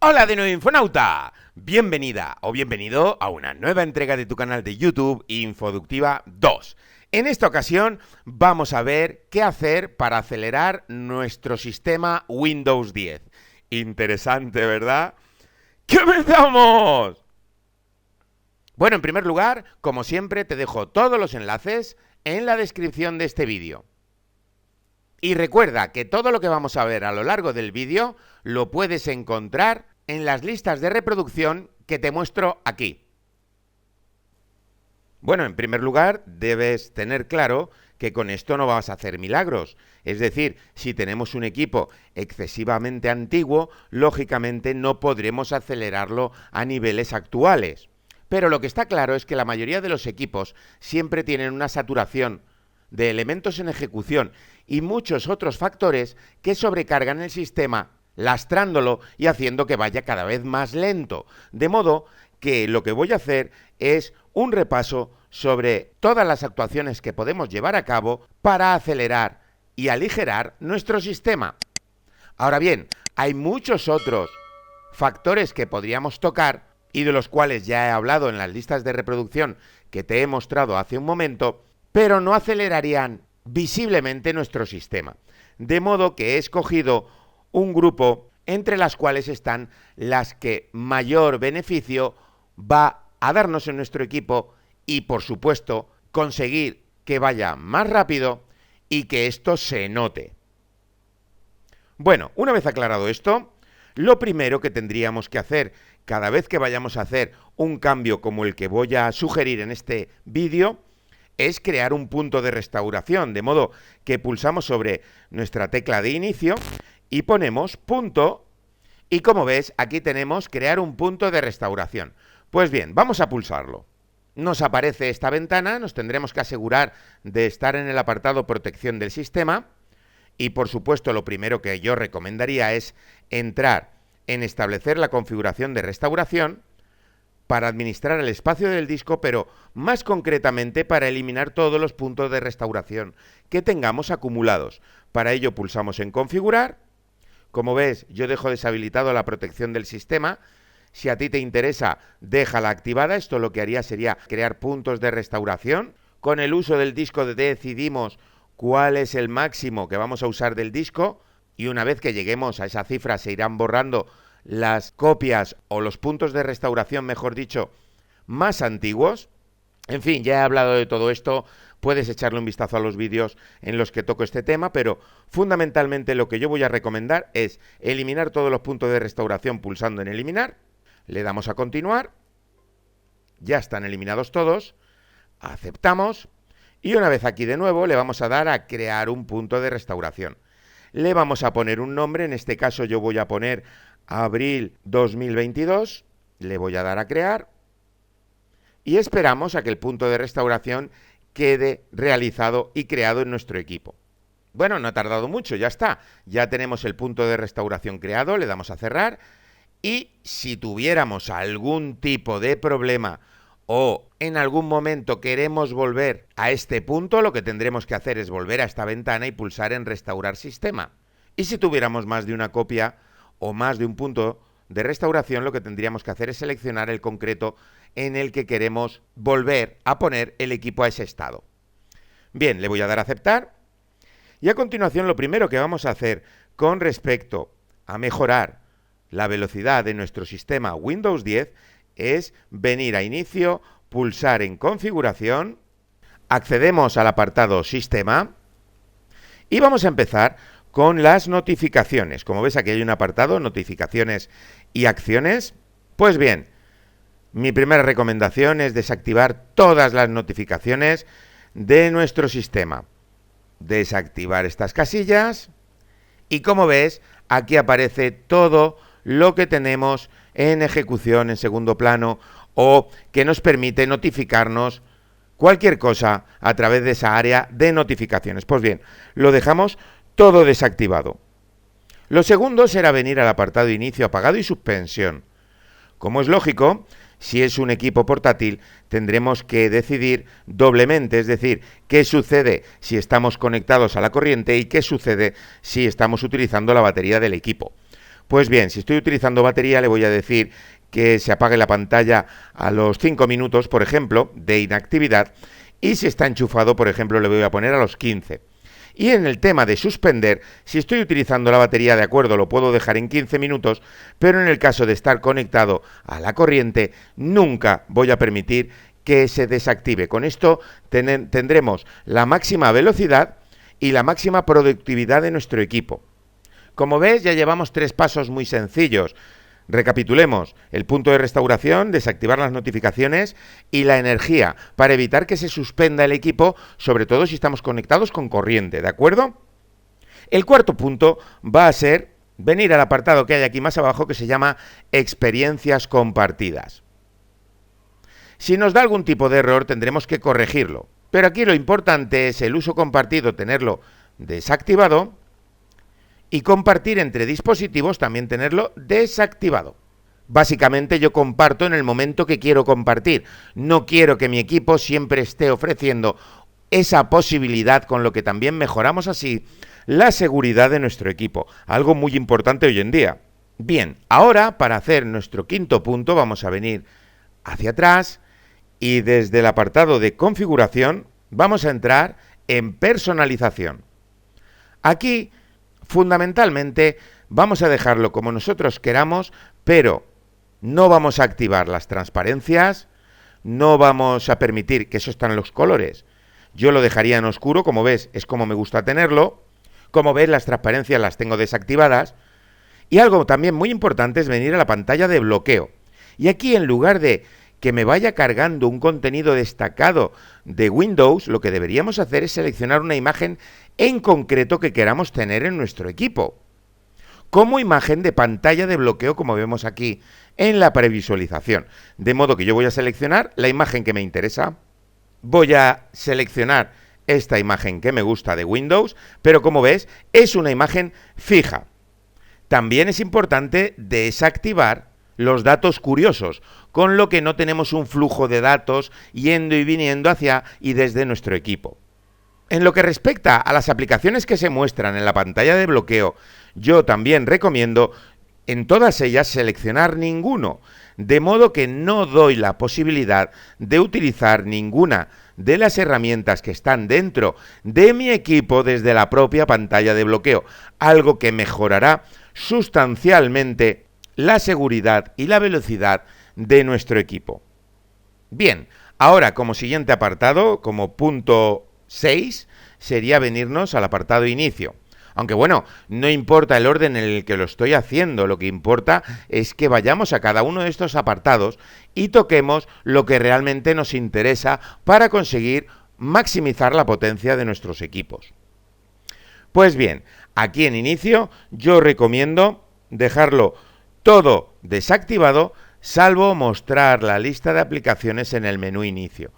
Hola de nuevo, Infonauta. Bienvenida o bienvenido a una nueva entrega de tu canal de YouTube Infoductiva 2. En esta ocasión vamos a ver qué hacer para acelerar nuestro sistema Windows 10. Interesante, ¿verdad? ¡Comenzamos! Bueno, en primer lugar, como siempre, te dejo todos los enlaces en la descripción de este vídeo. Y recuerda que todo lo que vamos a ver a lo largo del vídeo lo puedes encontrar en las listas de reproducción que te muestro aquí. Bueno, en primer lugar, debes tener claro que con esto no vas a hacer milagros. Es decir, si tenemos un equipo excesivamente antiguo, lógicamente no podremos acelerarlo a niveles actuales. Pero lo que está claro es que la mayoría de los equipos siempre tienen una saturación de elementos en ejecución y muchos otros factores que sobrecargan el sistema, lastrándolo y haciendo que vaya cada vez más lento. De modo que lo que voy a hacer es un repaso sobre todas las actuaciones que podemos llevar a cabo para acelerar y aligerar nuestro sistema. Ahora bien, hay muchos otros factores que podríamos tocar y de los cuales ya he hablado en las listas de reproducción que te he mostrado hace un momento, pero no acelerarían visiblemente nuestro sistema. De modo que he escogido un grupo entre las cuales están las que mayor beneficio va a darnos en nuestro equipo y, por supuesto, conseguir que vaya más rápido y que esto se note. Bueno, una vez aclarado esto, lo primero que tendríamos que hacer cada vez que vayamos a hacer un cambio como el que voy a sugerir en este vídeo es crear un punto de restauración, de modo que pulsamos sobre nuestra tecla de inicio y ponemos punto y como ves aquí tenemos crear un punto de restauración. Pues bien, vamos a pulsarlo. Nos aparece esta ventana, nos tendremos que asegurar de estar en el apartado protección del sistema y por supuesto lo primero que yo recomendaría es entrar en establecer la configuración de restauración para administrar el espacio del disco, pero más concretamente para eliminar todos los puntos de restauración que tengamos acumulados. Para ello pulsamos en configurar. Como ves, yo dejo deshabilitado la protección del sistema. Si a ti te interesa, déjala activada. Esto lo que haría sería crear puntos de restauración. Con el uso del disco decidimos cuál es el máximo que vamos a usar del disco y una vez que lleguemos a esa cifra se irán borrando las copias o los puntos de restauración, mejor dicho, más antiguos. En fin, ya he hablado de todo esto, puedes echarle un vistazo a los vídeos en los que toco este tema, pero fundamentalmente lo que yo voy a recomendar es eliminar todos los puntos de restauración pulsando en eliminar, le damos a continuar, ya están eliminados todos, aceptamos y una vez aquí de nuevo le vamos a dar a crear un punto de restauración. Le vamos a poner un nombre, en este caso yo voy a poner abril 2022, le voy a dar a crear y esperamos a que el punto de restauración quede realizado y creado en nuestro equipo. Bueno, no ha tardado mucho, ya está. Ya tenemos el punto de restauración creado, le damos a cerrar y si tuviéramos algún tipo de problema o en algún momento queremos volver a este punto, lo que tendremos que hacer es volver a esta ventana y pulsar en restaurar sistema. Y si tuviéramos más de una copia o más de un punto de restauración, lo que tendríamos que hacer es seleccionar el concreto en el que queremos volver a poner el equipo a ese estado. Bien, le voy a dar a aceptar y a continuación lo primero que vamos a hacer con respecto a mejorar la velocidad de nuestro sistema Windows 10 es venir a inicio, pulsar en configuración, accedemos al apartado sistema y vamos a empezar con las notificaciones. Como ves aquí hay un apartado, notificaciones y acciones. Pues bien, mi primera recomendación es desactivar todas las notificaciones de nuestro sistema. Desactivar estas casillas y como ves aquí aparece todo lo que tenemos en ejecución en segundo plano o que nos permite notificarnos cualquier cosa a través de esa área de notificaciones. Pues bien, lo dejamos todo desactivado. Lo segundo será venir al apartado inicio, apagado y suspensión. Como es lógico, si es un equipo portátil, tendremos que decidir doblemente, es decir, qué sucede si estamos conectados a la corriente y qué sucede si estamos utilizando la batería del equipo. Pues bien, si estoy utilizando batería, le voy a decir que se apague la pantalla a los 5 minutos, por ejemplo, de inactividad, y si está enchufado, por ejemplo, le voy a poner a los 15. Y en el tema de suspender, si estoy utilizando la batería, de acuerdo, lo puedo dejar en 15 minutos, pero en el caso de estar conectado a la corriente, nunca voy a permitir que se desactive. Con esto tendremos la máxima velocidad y la máxima productividad de nuestro equipo. Como ves, ya llevamos 3 pasos muy sencillos. Recapitulemos: el punto de restauración, desactivar las notificaciones, y la energía, para evitar que se suspenda el equipo, sobre todo si estamos conectados con corriente, ¿de acuerdo? El cuarto punto va a ser venir al apartado que hay aquí más abajo, que se llama experiencias compartidas. Si nos da algún tipo de error, tendremos que corregirlo, pero aquí lo importante es el uso compartido, tenerlo desactivado, y compartir entre dispositivos, también tenerlo desactivado. Básicamente yo comparto en el momento que quiero compartir. No quiero que mi equipo siempre esté ofreciendo esa posibilidad, con lo que también mejoramos así la seguridad de nuestro equipo. Algo muy importante hoy en día. Bien, ahora para hacer nuestro quinto punto vamos a venir hacia atrás y desde el apartado de configuración vamos a entrar en personalización. Aquí fundamentalmente vamos a dejarlo como nosotros queramos, pero no vamos a activar las transparencias, no vamos a permitir que eso están los colores. Yo lo dejaría en oscuro, como ves, es como me gusta tenerlo. Como ves, las transparencias las tengo desactivadas. Y algo también muy importante es venir a la pantalla de bloqueo. Y aquí, en lugar de que me vaya cargando un contenido destacado de Windows, lo que deberíamos hacer es seleccionar una imagen en concreto que queramos tener en nuestro equipo, como imagen de pantalla de bloqueo, como vemos aquí en la previsualización. De modo que yo voy a seleccionar la imagen que me interesa, voy a seleccionar esta imagen que me gusta de Windows, pero como ves, es una imagen fija. También es importante desactivar los datos curiosos, con lo que no tenemos un flujo de datos yendo y viniendo hacia y desde nuestro equipo. En lo que respecta a las aplicaciones que se muestran en la pantalla de bloqueo, yo también recomiendo en todas ellas seleccionar ninguno, de modo que no doy la posibilidad de utilizar ninguna de las herramientas que están dentro de mi equipo desde la propia pantalla de bloqueo, algo que mejorará sustancialmente la seguridad y la velocidad de nuestro equipo. Bien, ahora como siguiente apartado, como punto 6, sería venirnos al apartado inicio. Aunque bueno, no importa el orden en el que lo estoy haciendo, lo que importa es que vayamos a cada uno de estos apartados y toquemos lo que realmente nos interesa para conseguir maximizar la potencia de nuestros equipos. Pues bien, aquí en inicio yo recomiendo dejarlo todo desactivado, salvo mostrar la lista de aplicaciones en el menú inicio.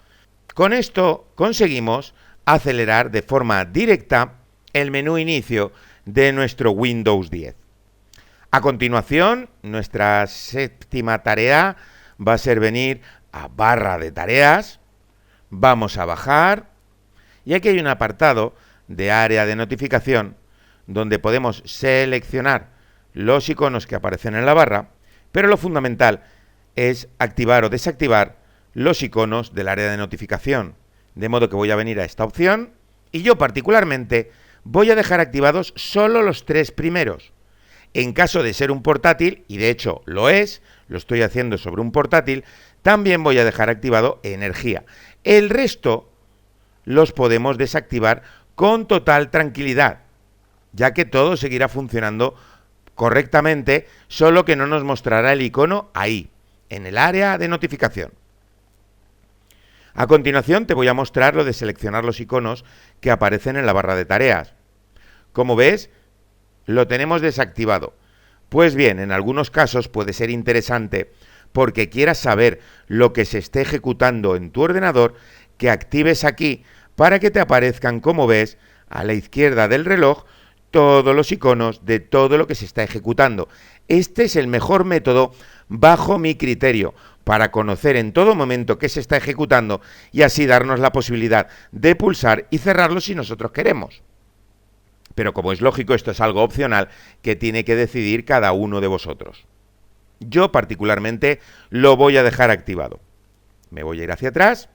Con esto conseguimos acelerar de forma directa el menú inicio de nuestro Windows 10. A continuación, nuestra séptima tarea va a ser venir a barra de tareas, vamos a bajar y aquí hay un apartado de área de notificación donde podemos seleccionar los iconos que aparecen en la barra, pero lo fundamental es activar o desactivar los iconos del área de notificación. De modo que voy a venir a esta opción y yo particularmente voy a dejar activados solo los 3 primeros. En caso de ser un portátil, y de hecho lo es, lo estoy haciendo sobre un portátil, también voy a dejar activado energía. El resto los podemos desactivar con total tranquilidad, ya que todo seguirá funcionando correctamente, solo que no nos mostrará el icono ahí, en el área de notificación. A continuación te voy a mostrar lo de seleccionar los iconos que aparecen en la barra de tareas. Como ves, lo tenemos desactivado. Pues bien, en algunos casos puede ser interesante, porque quieras saber lo que se esté ejecutando en tu ordenador, que actives aquí para que te aparezcan, como ves, a la izquierda del reloj, todos los iconos de todo lo que se está ejecutando. Este es el mejor método bajo mi criterio para conocer en todo momento qué se está ejecutando y así darnos la posibilidad de pulsar y cerrarlo si nosotros queremos. Pero como es lógico, esto es algo opcional que tiene que decidir cada uno de vosotros. Yo particularmente lo voy a dejar activado. Me voy a ir hacia atrás.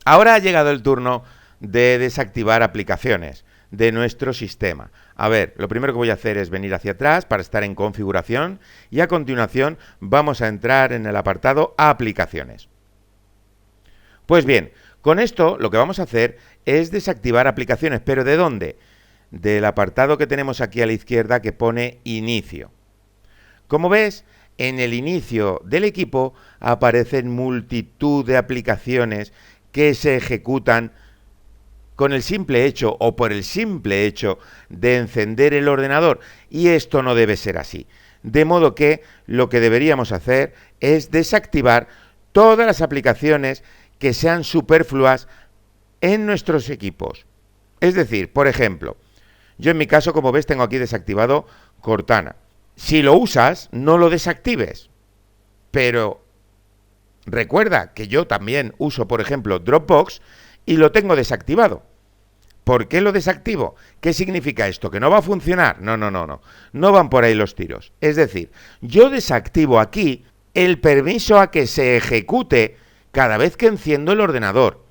Ahora ha llegado el turno de desactivar aplicaciones de nuestro sistema. A ver, lo primero que voy a hacer es venir hacia atrás para estar en configuración y a continuación vamos a entrar en el apartado aplicaciones. Pues bien, con esto lo que vamos a hacer es desactivar aplicaciones, pero ¿de dónde? Del apartado que tenemos aquí a la izquierda que pone inicio. Como ves, en el inicio del equipo aparecen multitud de aplicaciones que se ejecutan con el simple hecho o por el simple hecho de encender el ordenador, y esto no debe ser así. De modo que lo que deberíamos hacer es desactivar todas las aplicaciones que sean superfluas en nuestros equipos. Es decir, por ejemplo, yo en mi caso, como ves, tengo aquí desactivado Cortana. Si lo usas, no lo desactives. Pero recuerda que yo también uso, por ejemplo, Dropbox y lo tengo desactivado. ¿Por qué lo desactivo? ¿Qué significa esto? ¿Que no va a funcionar? No. No van por ahí los tiros. Es decir, yo desactivo aquí el permiso a que se ejecute cada vez que enciendo el ordenador.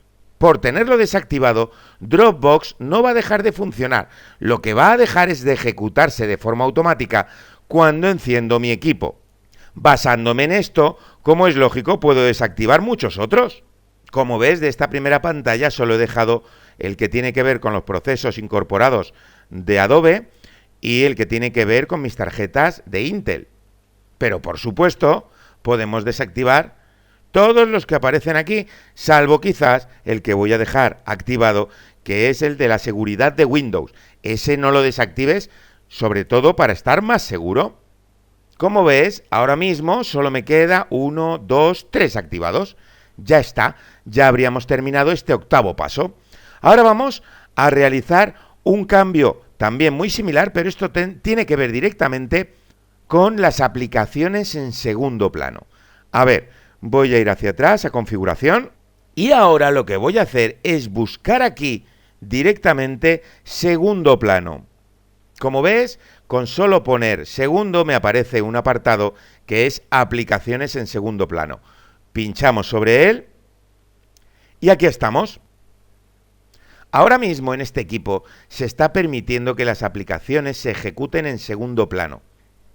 Por tenerlo desactivado, Dropbox no va a dejar de funcionar. Lo que va a dejar es de ejecutarse de forma automática cuando enciendo mi equipo. Basándome en esto, como es lógico, puedo desactivar muchos otros. Como ves, de esta primera pantalla solo he dejado el que tiene que ver con los procesos incorporados de Adobe y el que tiene que ver con mis tarjetas de Intel. Pero por supuesto, podemos desactivar todos los que aparecen aquí, salvo quizás el que voy a dejar activado, que es el de la seguridad de Windows. Ese no lo desactives, sobre todo para estar más seguro. Como ves, ahora mismo solo me queda 1, 2, 3 activados. Ya está, ya habríamos terminado este octavo paso. Ahora vamos a realizar un cambio también muy similar, pero esto tiene que ver directamente con las aplicaciones en segundo plano. A ver, voy a ir hacia atrás a configuración y ahora lo que voy a hacer es buscar aquí directamente segundo plano. Como ves, con solo poner segundo me aparece un apartado que es aplicaciones en segundo plano. Pinchamos sobre él y aquí estamos. Ahora mismo en este equipo se está permitiendo que las aplicaciones se ejecuten en segundo plano.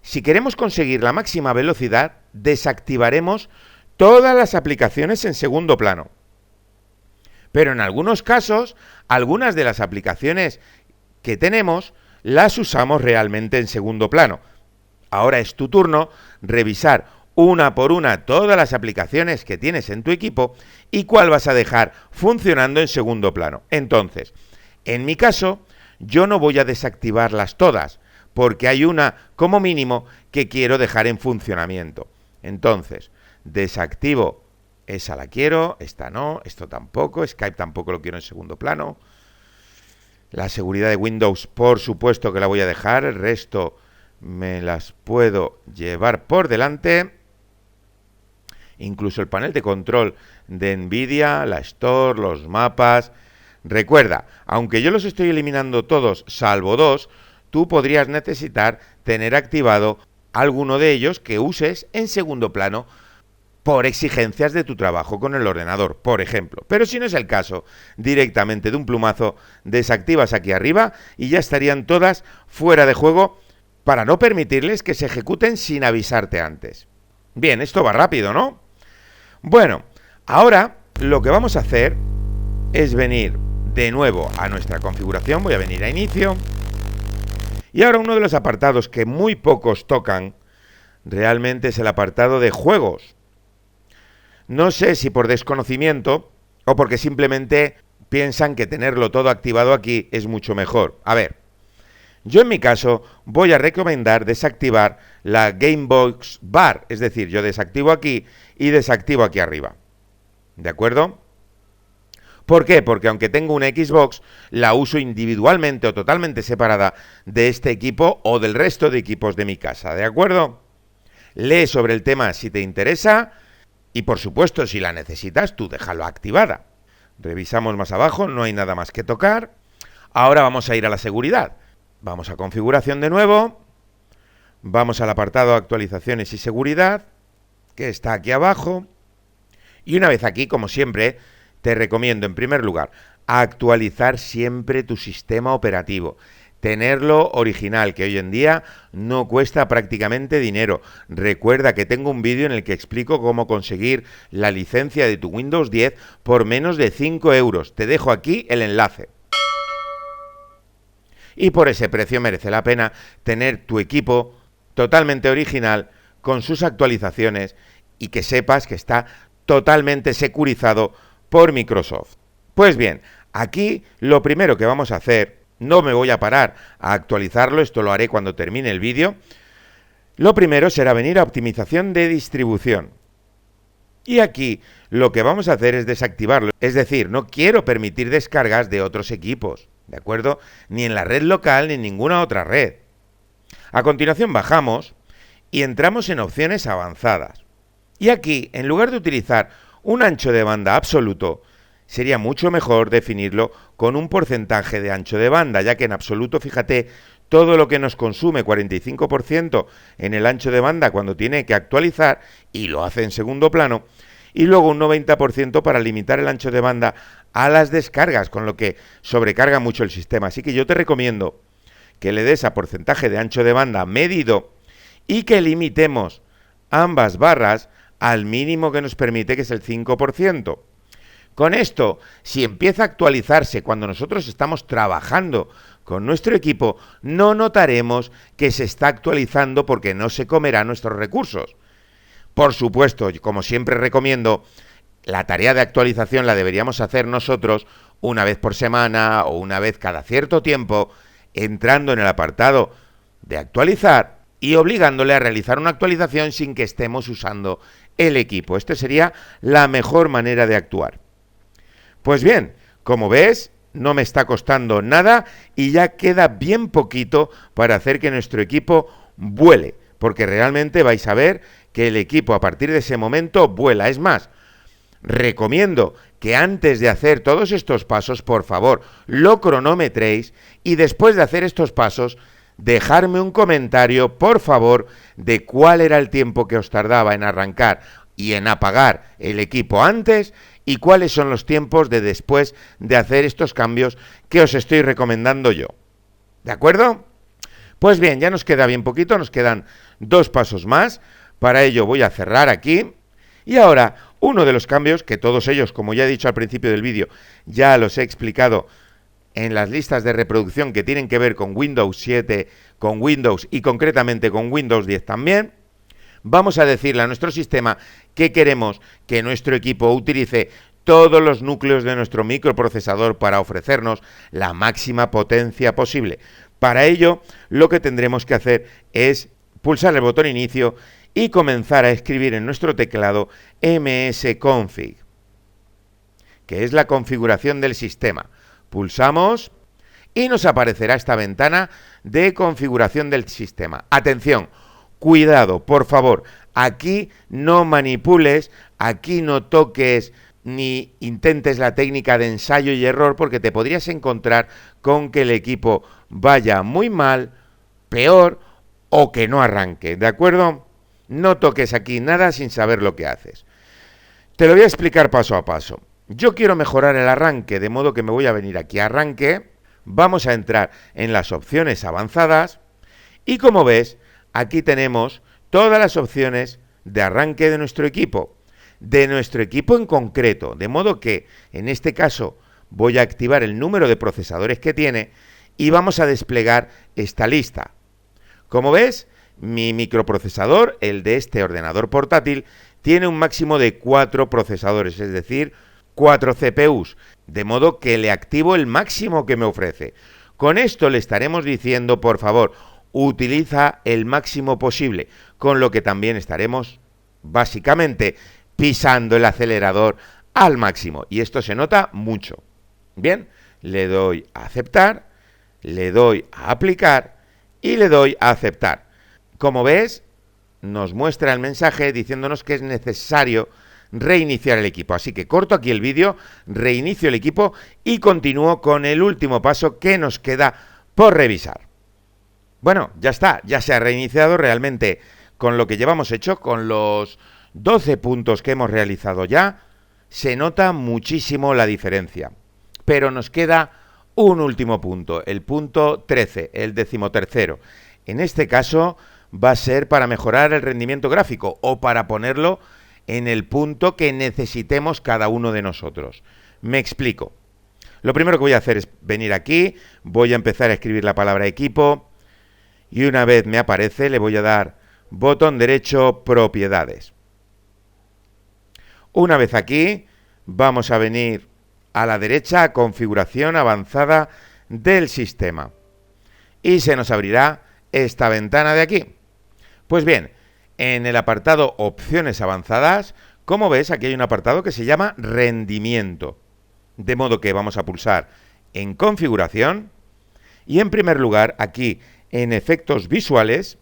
Si queremos conseguir la máxima velocidad, desactivaremos todas las aplicaciones en segundo plano. Pero en algunos casos, algunas de las aplicaciones que tenemos las usamos realmente en segundo plano. Ahora es tu turno revisar una por una todas las aplicaciones que tienes en tu equipo y cuál vas a dejar funcionando en segundo plano. Entonces, en mi caso, yo no voy a desactivarlas todas, porque hay una, como mínimo, que quiero dejar en funcionamiento. Entonces, desactivo, esa la quiero, esta no, esto tampoco, Skype tampoco lo quiero en segundo plano. La seguridad de Windows, por supuesto que la voy a dejar, el resto me las puedo llevar por delante. Incluso el panel de control de Nvidia, la Store, los mapas. Recuerda, aunque yo los estoy eliminando todos, salvo dos, tú podrías necesitar tener activado alguno de ellos que uses en segundo plano por exigencias de tu trabajo con el ordenador, por ejemplo. Pero si no es el caso, directamente de un plumazo desactivas aquí arriba y ya estarían todas fuera de juego para no permitirles que se ejecuten sin avisarte antes. Bien, esto va rápido, ¿no? Bueno, ahora lo que vamos a hacer es venir de nuevo a nuestra configuración, voy a venir a inicio, y ahora uno de los apartados que muy pocos tocan realmente es el apartado de juegos. No sé si por desconocimiento o porque simplemente piensan que tenerlo todo activado aquí es mucho mejor. A ver, yo en mi caso voy a recomendar desactivar la Gamebox Bar, es decir, yo desactivo aquí y desactivo aquí arriba. ¿De acuerdo? ¿Por qué? Porque aunque tengo una Xbox, la uso individualmente o totalmente separada de este equipo o del resto de equipos de mi casa. ¿De acuerdo? Lee sobre el tema si te interesa y, por supuesto, si la necesitas, tú déjalo activada. Revisamos más abajo, no hay nada más que tocar. Ahora vamos a ir a la seguridad. Vamos a configuración de nuevo. Vamos al apartado actualizaciones y seguridad, que está aquí abajo. Y una vez aquí, como siempre, te recomiendo en primer lugar actualizar siempre tu sistema operativo. Tenerlo original, que hoy en día no cuesta prácticamente dinero. Recuerda que tengo un vídeo en el que explico cómo conseguir la licencia de tu Windows 10 por menos de 5 euros. Te dejo aquí el enlace. Y por ese precio merece la pena tener tu equipo totalmente original, con sus actualizaciones, y que sepas que está totalmente securizado por Microsoft. Pues bien, aquí lo primero que vamos a hacer, no me voy a parar a actualizarlo, esto lo haré cuando termine el vídeo. Lo primero será venir a optimización de distribución. Y aquí lo que vamos a hacer es desactivarlo, es decir, no quiero permitir descargas de otros equipos, ¿de acuerdo? Ni en la red local ni en ninguna otra red. A continuación bajamos y entramos en opciones avanzadas. Y aquí, en lugar de utilizar un ancho de banda absoluto, sería mucho mejor definirlo con un porcentaje de ancho de banda, ya que en absoluto, fíjate, todo lo que nos consume 45% en el ancho de banda cuando tiene que actualizar, y lo hace en segundo plano, y luego un 90% para limitar el ancho de banda a las descargas, con lo que sobrecarga mucho el sistema. Así que yo te recomiendo que le des a porcentaje de ancho de banda medido y que limitemos ambas barras al mínimo que nos permite, que es el 5%. Con esto, si empieza a actualizarse cuando nosotros estamos trabajando con nuestro equipo, no notaremos que se está actualizando porque no se comerá nuestros recursos. Por supuesto, como siempre recomiendo, la tarea de actualización la deberíamos hacer nosotros una vez por semana o una vez cada cierto tiempo, entrando en el apartado de actualizar y obligándole a realizar una actualización sin que estemos usando el equipo. Esta sería la mejor manera de actuar. Pues bien, como ves, no me está costando nada y ya queda bien poquito para hacer que nuestro equipo vuele, porque realmente vais a ver que el equipo a partir de ese momento vuela. Es más, recomiendo que antes de hacer todos estos pasos, por favor, lo cronometréis y después de hacer estos pasos, dejarme un comentario, por favor, de cuál era el tiempo que os tardaba en arrancar y en apagar el equipo antes y cuáles son los tiempos de después de hacer estos cambios que os estoy recomendando yo. ¿De acuerdo? Pues bien, ya nos queda bien poquito, nos quedan 2 pasos más. Para ello voy a cerrar aquí. Y ahora, uno de los cambios, que todos ellos, como ya he dicho al principio del vídeo, ya los he explicado en las listas de reproducción que tienen que ver con Windows 7, con Windows y concretamente con Windows 10 también, vamos a decirle a nuestro sistema que queremos que nuestro equipo utilice todos los núcleos de nuestro microprocesador para ofrecernos la máxima potencia posible. Para ello, lo que tendremos que hacer es pulsar el botón inicio y comenzar a escribir en nuestro teclado msconfig, que es la configuración del sistema. Pulsamos y nos aparecerá esta ventana de configuración del sistema. Atención, cuidado, por favor, aquí no manipules, aquí no toques ni intentes la técnica de ensayo y error, porque te podrías encontrar con que el equipo vaya muy mal, peor o que no arranque, ¿de acuerdo? No toques aquí nada sin saber lo que haces. Te lo voy a explicar paso a paso. Yo quiero mejorar el arranque, de modo que me voy a venir aquí a arranque, vamos a entrar en las opciones avanzadas y como ves, aquí tenemos todas las opciones de arranque de nuestro equipo en concreto, de modo que en este caso voy a activar el número de procesadores que tiene y vamos a desplegar esta lista. Como ves, mi microprocesador, el de este ordenador portátil, tiene un máximo de 4 procesadores, es decir, 4 CPUs, de modo que le activo el máximo que me ofrece. Con esto le estaremos diciendo, por favor, utiliza el máximo posible, con lo que también estaremos, básicamente, pisando el acelerador al máximo. Y esto se nota mucho. Bien, le doy a aceptar, le doy a aplicar y le doy a aceptar. Como ves, nos muestra el mensaje diciéndonos que es necesario reiniciar el equipo. Así que corto aquí el vídeo, reinicio el equipo y continúo con el último paso que nos queda por revisar. Bueno, ya está, ya se ha reiniciado realmente con lo que llevamos hecho, con los 12 puntos que hemos realizado ya, se nota muchísimo la diferencia. Pero nos queda un último punto, el punto 13, el 13º. En este caso va a ser para mejorar el rendimiento gráfico o para ponerlo en el punto que necesitemos cada uno de nosotros. Me explico. Lo primero que voy a hacer es venir aquí, voy a empezar a escribir la palabra equipo y una vez me aparece le voy a dar botón derecho, propiedades. Una vez aquí, vamos a venir a la derecha a configuración avanzada del sistema y se nos abrirá esta ventana de aquí. Pues bien, en el apartado opciones avanzadas, como ves, aquí hay un apartado que se llama rendimiento. De modo que vamos a pulsar en configuración y en primer lugar aquí en efectos visuales,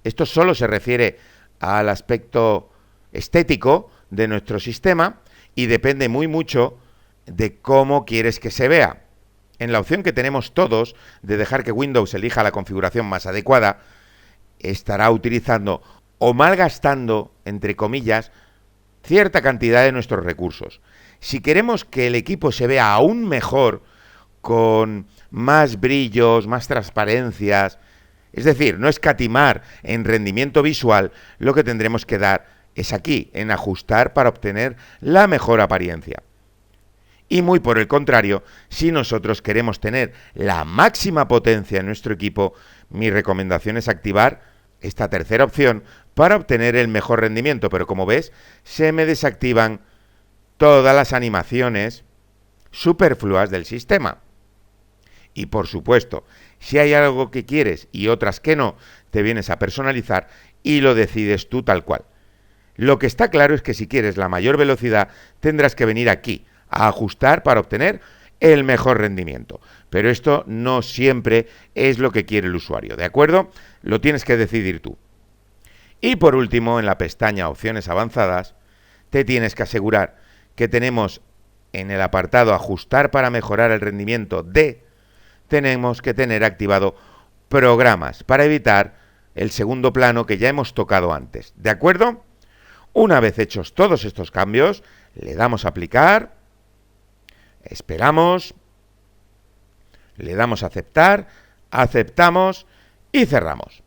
esto solo se refiere al aspecto estético de nuestro sistema y depende muy mucho de cómo quieres que se vea. En la opción que tenemos todos de dejar que Windows elija la configuración más adecuada, estará utilizando o malgastando, entre comillas, cierta cantidad de nuestros recursos. Si queremos que el equipo se vea aún mejor, con más brillos, más transparencias, es decir, no escatimar en rendimiento visual, lo que tendremos que dar es aquí, en ajustar para obtener la mejor apariencia. Y muy por el contrario, si nosotros queremos tener la máxima potencia en nuestro equipo, mi recomendación es activar esta tercera opción para obtener el mejor rendimiento, pero como ves, se me desactivan todas las animaciones superfluas del sistema. Y por supuesto, si hay algo que quieres y otras que no, te vienes a personalizar y lo decides tú tal cual. Lo que está claro es que si quieres la mayor velocidad, tendrás que venir aquí a ajustar para obtener el mejor rendimiento. Pero esto no siempre es lo que quiere el usuario, ¿de acuerdo? Lo tienes que decidir tú. Y por último, en la pestaña Opciones avanzadas, te tienes que asegurar que tenemos en el apartado Ajustar para mejorar el rendimiento tenemos que tener activado Programas para evitar el segundo plano que ya hemos tocado antes, ¿de acuerdo? Una vez hechos todos estos cambios, le damos a aplicar, esperamos, le damos a aceptar, aceptamos y cerramos.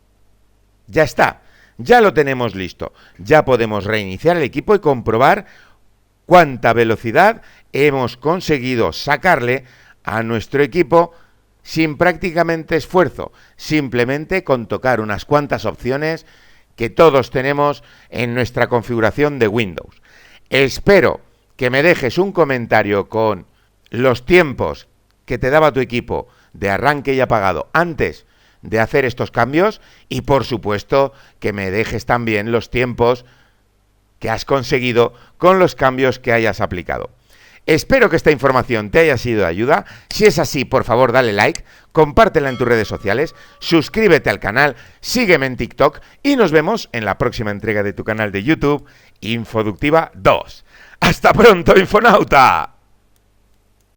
Ya está, ya lo tenemos listo. Ya podemos reiniciar el equipo y comprobar cuánta velocidad hemos conseguido sacarle a nuestro equipo sin prácticamente esfuerzo, simplemente con tocar unas cuantas opciones que todos tenemos en nuestra configuración de Windows. Espero que me dejes un comentario con los tiempos que te daba tu equipo de arranque y apagado antes de hacer estos cambios y por supuesto que me dejes también los tiempos que has conseguido con los cambios que hayas aplicado. Espero que esta información te haya sido de ayuda. Si es así, por favor, dale like, compártela en tus redes sociales, suscríbete al canal, sígueme en TikTok y nos vemos en la próxima entrega de tu canal de YouTube, Infoductiva 2. ¡Hasta pronto, Infonauta!